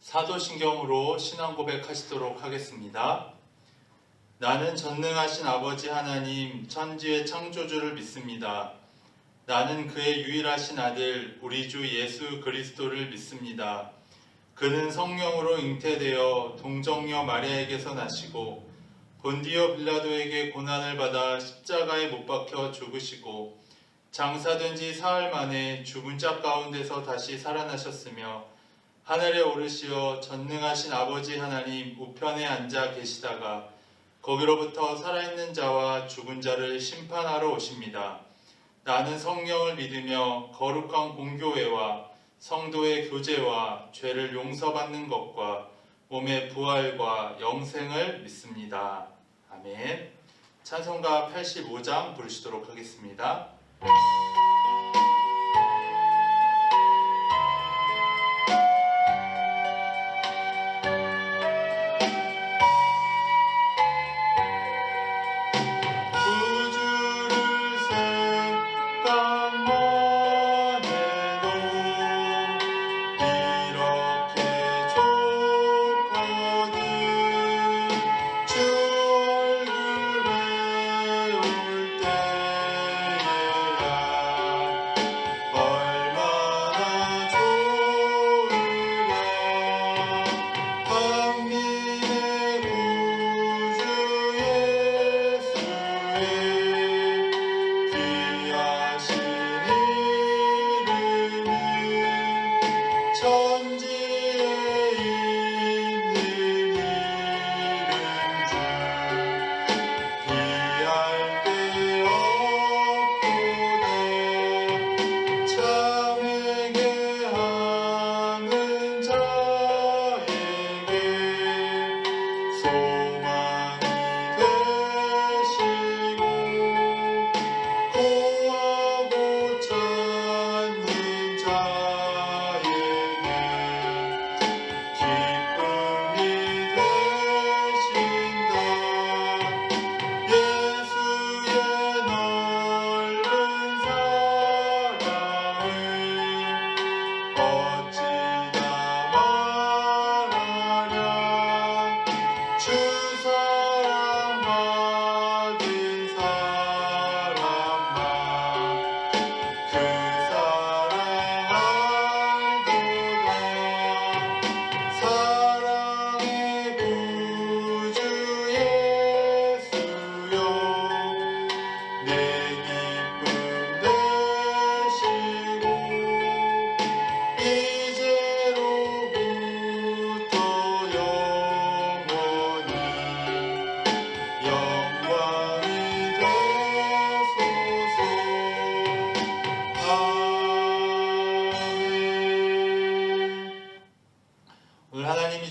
사도신경으로 신앙 고백하시도록 하겠습니다. 나는 전능하신 아버지 하나님 천지의 창조주를 믿습니다. 나는 그의 유일하신 아들 우리 주 예수 그리스도를 믿습니다. 그는 성령으로 잉태되어 동정녀 마리아에게서 나시고 본디오 빌라도에게 고난을 받아 십자가에 못 박혀 죽으시고 장사된 지 사흘 만에 죽은 자 가운데서 다시 살아나셨으며 하늘에 오르시어 전능하신 아버지 하나님 우편에 앉아 계시다가 거기로부터 살아있는 자와 죽은 자를 심판하러 오십니다. 나는 성령을 믿으며 거룩한 공교회와 성도의 교제와 죄를 용서받는 것과 몸의 부활과 영생을 믿습니다. 아멘. 찬송가 85장 부르시도록 하겠습니다.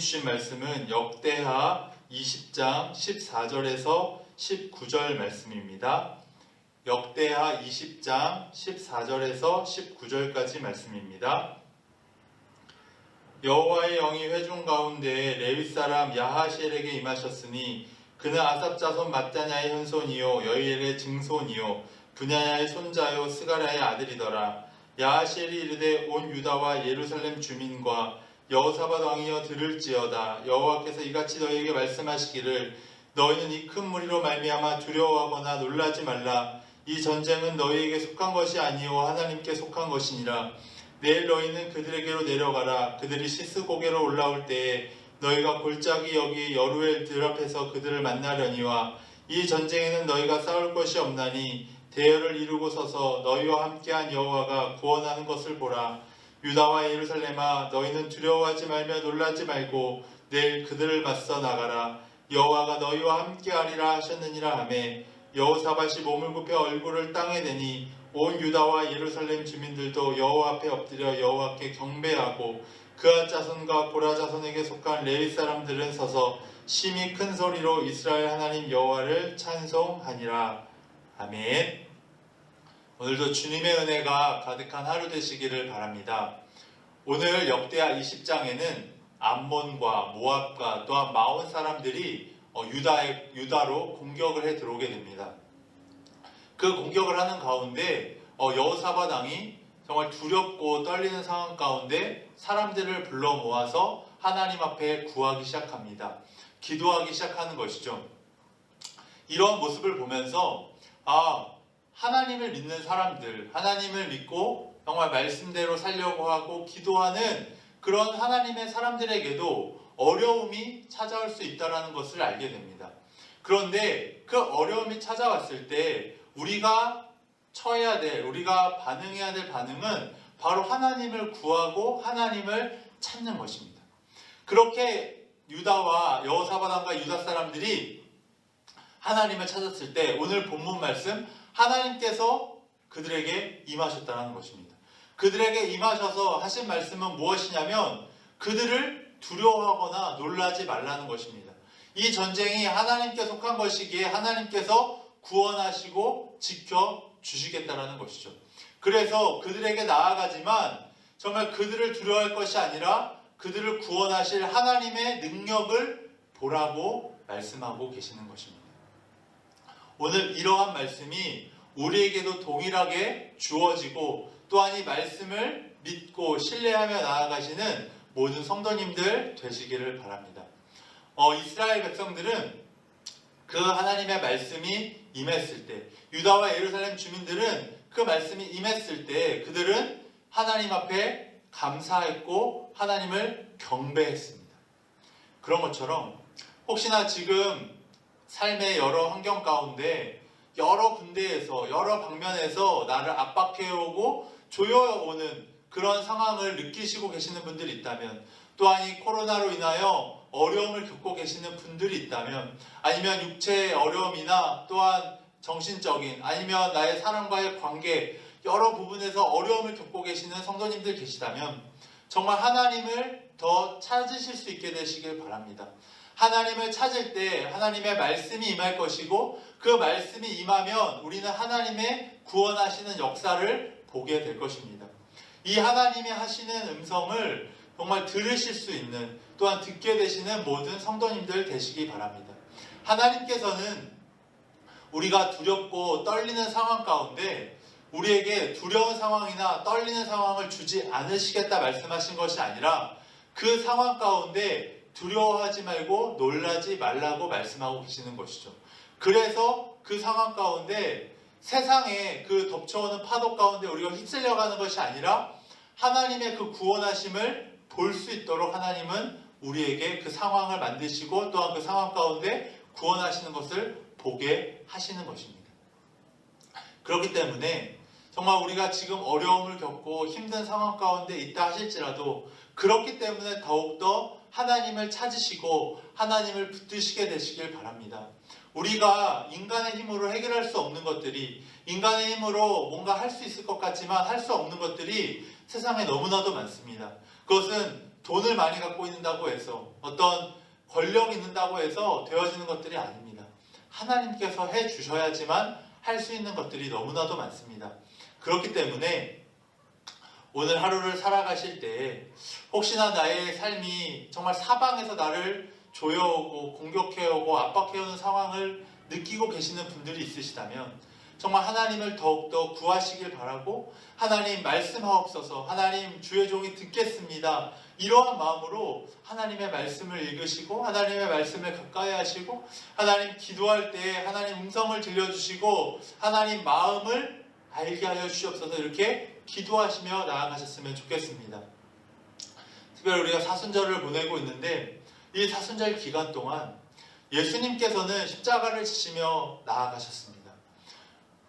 주신 말씀은 역대하 20장 14절에서 19절 말씀입니다. 역대하 20장 14절에서 19절까지 말씀입니다. 여호와의 영이 회중 가운데 레위 사람 야하시엘에게 임하셨으니 그는 아삽 자손 마따냐의 현손이요 여이엘의 증손이요 분야야의 손자요 스가랴의 아들이더라. 야하시엘이 이르되 온 유다와 예루살렘 주민과 여호사밧 왕이여 들을지어다. 여호와께서 이같이 너희에게 말씀하시기를 너희는 이 큰 무리로 말미암아 두려워하거나 놀라지 말라. 이 전쟁은 너희에게 속한 것이 아니요 하나님께 속한 것이니라. 내일 너희는 그들에게로 내려가라. 그들이 시스고개로 올라올 때에 너희가 골짜기 여기 여루엘 들 앞에서 그들을 만나려니와 이 전쟁에는 너희가 싸울 것이 없나니 대열을 이루고 서서 너희와 함께한 여호와가 구원하는 것을 보라. 유다와 예루살렘아 너희는 두려워하지 말며 놀라지 말고 내일 그들을 맞서 나가라. 여호와가 너희와 함께하리라 하셨느니라 하매 여호사밧이 몸을 굽혀 얼굴을 땅에 대니 온 유다와 예루살렘 주민들도 여호와 앞에 엎드려 여호와께 경배하고 그앗 자손과 고라 자손에게 속한 레위 사람들은 서서 심히 큰 소리로 이스라엘 하나님 여호와를 찬송하니라. 아멘. 오늘도 주님의 은혜가 가득한 하루 되시기를 바랍니다. 오늘 역대하 20장에는 암몬과 모압과 또한 마온 사람들이 유다로 공격을 해 들어오게 됩니다. 그 공격을 하는 가운데 여호사밧 왕이 정말 두렵고 떨리는 상황 가운데 사람들을 불러 모아서 하나님 앞에 구하기 시작합니다. 기도하기 시작하는 것이죠. 이런 모습을 보면서 하나님을 믿는 사람들, 하나님을 믿고 정말 말씀대로 살려고 하고 기도하는 그런 하나님의 사람들에게도 어려움이 찾아올 수 있다는 것을 알게 됩니다. 그런데 그 어려움이 찾아왔을 때 우리가 처해야 될, 우리가 반응해야 될 반응은 바로 하나님을 구하고 하나님을 찾는 것입니다. 그렇게 유다와 여호사밧 유다 사람들이 하나님을 찾았을 때 오늘 본문 말씀 하나님께서 그들에게 임하셨다는 것입니다. 그들에게 임하셔서 하신 말씀은 무엇이냐면 그들을 두려워하거나 놀라지 말라는 것입니다. 이 전쟁이 하나님께 속한 것이기에 하나님께서 구원하시고 지켜주시겠다는 것이죠. 그래서 그들에게 나아가지만 정말 그들을 두려워할 것이 아니라 그들을 구원하실 하나님의 능력을 보라고 말씀하고 계시는 것입니다. 오늘 이러한 말씀이 우리에게도 동일하게 주어지고 또한 이 말씀을 믿고 신뢰하며 나아가시는 모든 성도님들 되시기를 바랍니다. 이스라엘 백성들은 그 하나님의 말씀이 임했을 때, 유다와 예루살렘 주민들은 그 말씀이 임했을 때 그들은 하나님 앞에 감사했고 하나님을 경배했습니다. 그런 것처럼 혹시나 지금 삶의 여러 환경 가운데 여러 군데에서 여러 방면에서 나를 압박해오고 조여오는 그런 상황을 느끼시고 계시는 분들이 있다면, 또한 이 코로나로 인하여 어려움을 겪고 계시는 분들이 있다면, 아니면 육체의 어려움이나 또한 정신적인, 아니면 나의 사람과의 관계 여러 부분에서 어려움을 겪고 계시는 성도님들 계시다면 정말 하나님을 더 찾으실 수 있게 되시길 바랍니다. 하나님을 찾을 때 하나님의 말씀이 임할 것이고 그 말씀이 임하면 우리는 하나님의 구원하시는 역사를 보게 될 것입니다. 이 하나님이 하시는 음성을 정말 들으실 수 있는, 또한 듣게 되시는 모든 성도님들 되시기 바랍니다. 하나님께서는 우리가 두렵고 떨리는 상황 가운데 우리에게 두려운 상황이나 떨리는 상황을 주지 않으시겠다 말씀하신 것이 아니라 그 상황 가운데 두려워하지 말고 놀라지 말라고 말씀하고 계시는 것이죠. 그래서 그 상황 가운데 세상의 그 덮쳐오는 파도 가운데 우리가 휩쓸려가는 것이 아니라 하나님의 그 구원하심을 볼 수 있도록 하나님은 우리에게 그 상황을 만드시고 또한 그 상황 가운데 구원하시는 것을 보게 하시는 것입니다. 그렇기 때문에 정말 우리가 지금 어려움을 겪고 힘든 상황 가운데 있다 하실지라도 그렇기 때문에 더욱더 하나님을 찾으시고 하나님을 붙드시게 되시길 바랍니다. 우리가 인간의 힘으로 해결할 수 없는 것들이, 인간의 힘으로 뭔가 할 수 있을 것 같지만 할 수 없는 것들이 세상에 너무나도 많습니다. 그것은 돈을 많이 갖고 있는다고 해서, 어떤 권력이 있는다고 해서 되어지는 것들이 아닙니다. 하나님께서 해주셔야지만 할 수 있는 것들이 너무나도 많습니다. 그렇기 때문에 오늘 하루를 살아가실 때 혹시나 나의 삶이 정말 사방에서 나를 조여오고 공격해오고 압박해오는 상황을 느끼고 계시는 분들이 있으시다면 정말 하나님을 더욱더 구하시길 바라고, 하나님 말씀하옵소서, 하나님 주의 종이 듣겠습니다, 이러한 마음으로 하나님의 말씀을 읽으시고 하나님의 말씀을 가까이 하시고 하나님 기도할 때 하나님 음성을 들려주시고 하나님 마음을 알게 하여 주시옵소서, 이렇게 기도하시며 나아가셨으면 좋겠습니다. 특별히 우리가 사순절을 보내고 있는데 이 사순절 기간 동안 예수님께서는 십자가를 지시며 나아가셨습니다.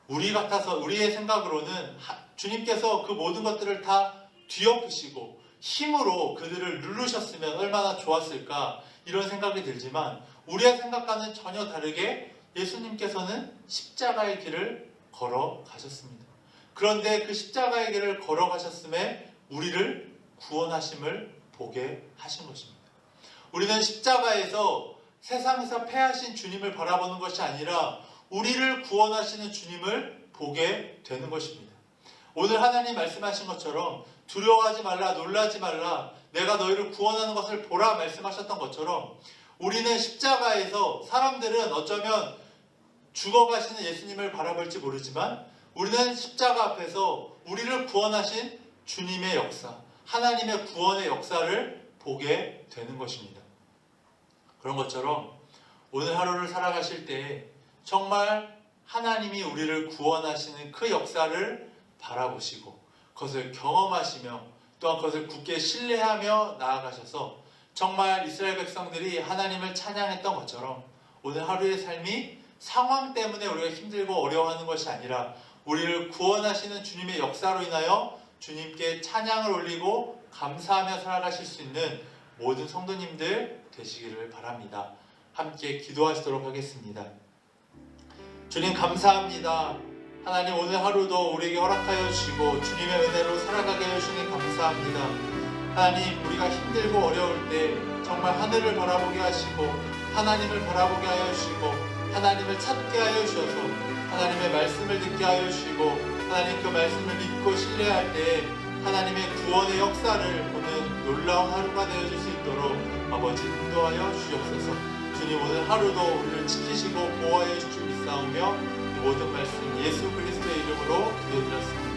우리 같아서, 우리의 생각으로는 주님께서 그 모든 것들을 다 뒤엎으시고 힘으로 그들을 누르셨으면 얼마나 좋았을까, 이런 생각이 들지만 우리의 생각과는 전혀 다르게 예수님께서는 십자가의 길을 걸어가셨습니다. 그런데 그 십자가의 길을 걸어가셨음에 우리를 구원하심을 보게 하신 것입니다. 우리는 십자가에서 세상에서 패하신 주님을 바라보는 것이 아니라 우리를 구원하시는 주님을 보게 되는 것입니다. 오늘 하나님 말씀하신 것처럼 두려워하지 말라, 놀라지 말라, 내가 너희를 구원하는 것을 보라 말씀하셨던 것처럼 우리는 십자가에서, 사람들은 어쩌면 죽어가시는 예수님을 바라볼지 모르지만 우리는 십자가 앞에서 우리를 구원하신 주님의 역사, 하나님의 구원의 역사를 보게 되는 것입니다. 그런 것처럼 오늘 하루를 살아가실 때 정말 하나님이 우리를 구원하시는 그 역사를 바라보시고 그것을 경험하시며 또한 그것을 굳게 신뢰하며 나아가셔서 정말 이스라엘 백성들이 하나님을 찬양했던 것처럼 오늘 하루의 삶이 상황 때문에 우리가 힘들고 어려워하는 것이 아니라 우리를 구원하시는 주님의 역사로 인하여 주님께 찬양을 올리고 감사하며 살아가실 수 있는 모든 성도님들 되시기를 바랍니다. 함께 기도하시도록 하겠습니다. 주님 감사합니다. 하나님 오늘 하루도 우리에게 허락하여 주시고 주님의 은혜로 살아가게 해주시니 감사합니다. 하나님 우리가 힘들고 어려울 때 정말 하늘을 바라보게 하시고 하나님을 바라보게 하여 주시고 하나님을 찾게 하여 주셔서 하나님의 말씀을 듣게 하여 주시고 하나님 그 말씀을 믿고 신뢰할 때 하나님의 구원의 역사를 보는 놀라운 하루가 되어질 수 있도록 아버지 인도하여 주시옵소서. 주님 오늘 하루도 우리를 지키시고 보호하여 주실 믿사오며 이 모든 말씀 예수 그리스도의 이름으로 기도드렸습니다.